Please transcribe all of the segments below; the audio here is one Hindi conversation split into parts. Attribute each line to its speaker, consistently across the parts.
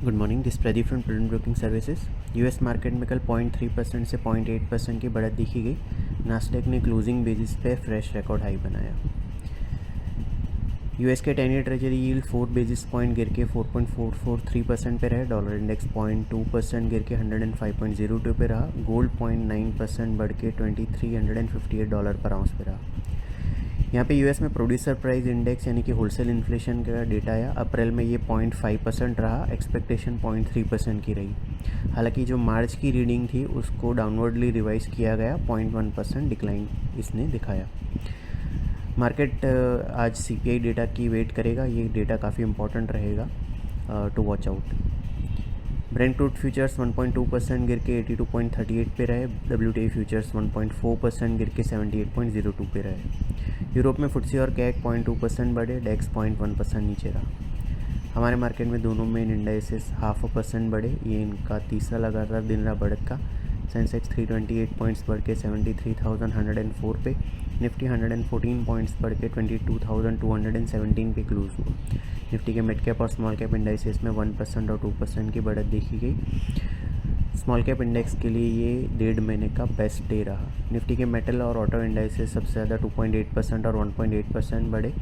Speaker 1: Good morning, this Pradeep from prudent broking services. US market में कल 0.3% से 0.8% की बढ़त देखी गई। नास्डैक ने क्लोजिंग बेसिस पे फ्रेश रिकॉर्ड हाई बनाया। यूएस के 10 year treasury yield 4 basis point गिर के 4.443% पे रहे। डॉलर इंडेक्स 0.2% गिर के 105.02 पे रहा। गोल्ड 0.9% बढ़ के $2358 पर आउंस पे रहा। यहाँ पे यूएस में प्रोड्यूसर प्राइस इंडेक्स यानी कि होलसेल इन्फ्लेशन का डेटा आया। अप्रैल में ये 0.5% रहा, एक्सपेक्टेशन 0.3% की रही। हालांकि जो मार्च की रीडिंग थी उसको डाउनवर्डली रिवाइज किया गया, 0.1% डिक्लाइन इसने दिखाया। मार्केट आज सीपीआई डेटा की वेट करेगा। ये डेटा काफ़ी इंपॉर्टेंट रहेगा to watch out. Brent crude futures 1.2% गिर के 82.38 पे रहे। WTI फ्यूचर्स 1.4% गिर के 78.02 पे रहे। यूरोप में फुटसी और कैक 0.2% बढ़े, डेक्स 0.1% नीचे रहा। हमारे मार्केट में दोनों मेन इंडाइसेस 0.5% बढ़े। ये इनका तीसरा लगातार दिन रहा बढ़त का। सेंसेक्स 328 पॉइंट्स बढ़ के 73,104 पे। निफ्टी 114 पॉइंट्स बढ़ के 22,217 पे क्लोज हुआ। निफ्टी के मिड कैप और स्मॉल कैप इंडाइसेस में 1% और 2% की बढ़त देखी गई। स्मॉल कैप इंडेक्स के लिए ये 1.5 महीने का बेस्ट डे रहा। निफ्टी के मेटल और ऑटो इंडाइसेस सबसे ज़्यादा 2.8% और 1.8% बढ़े,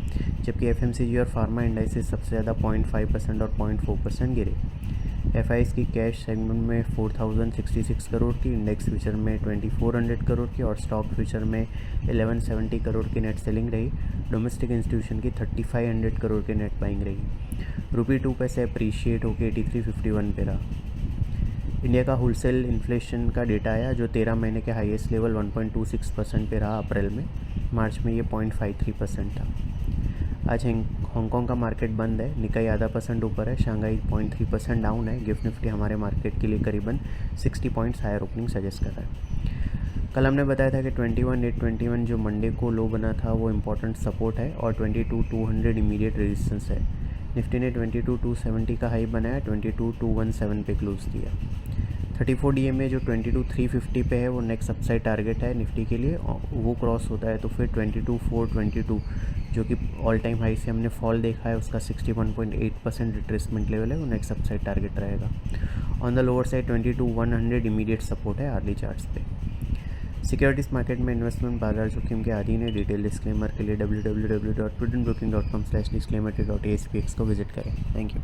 Speaker 1: जबकि एफएमसीजी और फार्मा इंडाइसेस सबसे ज़्यादा 0.5% और 0.4% गिरे। एफआईएस की कैश सेगमेंट में 4066 करोड़ की, इंडेक्स फ्यूचर में 2400 करोड़ की और स्टॉक फ्यूचर में 1170 करोड़ की नेट सेलिंग रही। डोमेस्टिक इंस्टीट्यूशन की 3500 करोड़ की नेट बाइंग रही। रुपये 2 पैसे अप्रीशिएट होकर 83.51 पे रहा। इंडिया का होलसेल इन्फ्लेशन का डेटा आया, जो 13 महीने के हाईएस्ट लेवल 1.26% पे रहा अप्रैल में। मार्च में ये 0.53% था। आज हांगकांग का मार्केट बंद है। निकाई ½ % ऊपर है, शंघाई 0.3% डाउन है। गिफ्ट निफ्टी हमारे मार्केट के लिए करीबन 60 पॉइंट्स हायर ओपनिंग सजेस्ट कर रहा है। कल हमने बताया था कि 21,821 जो मंडे को लो बना था वो इम्पोर्टेंट सपोर्ट है और 22,200 इमीडिएट रेजिस्टेंस है। निफ्टी ने 22,270 का हाई बनाया, 22,217 पे क्लोज किया। 34 DMA जो 22,350 पे है वो नेक्स्ट अपसाइड टारगेट है निफ्टी के लिए। वो क्रॉस होता है तो फिर 22,422 जो कि ऑल टाइम हाई से हमने फॉल देखा है उसका 61.8% रिट्रेसमेंट लेवल है, वो नेक्स्ट अपसाइड टारगेट रहेगा। On the lower side 22,100 immediate support है आर्ली चार्ट्स पे। सिक्योरिटीज़ मार्केट में इन्वेस्टमेंट बाजार जोखिम के अधीन है। डिटेल डिस्क्लेमर के लिए www.prudentbroking.com/disclaimer.aspx को विजिट करें। Thank you.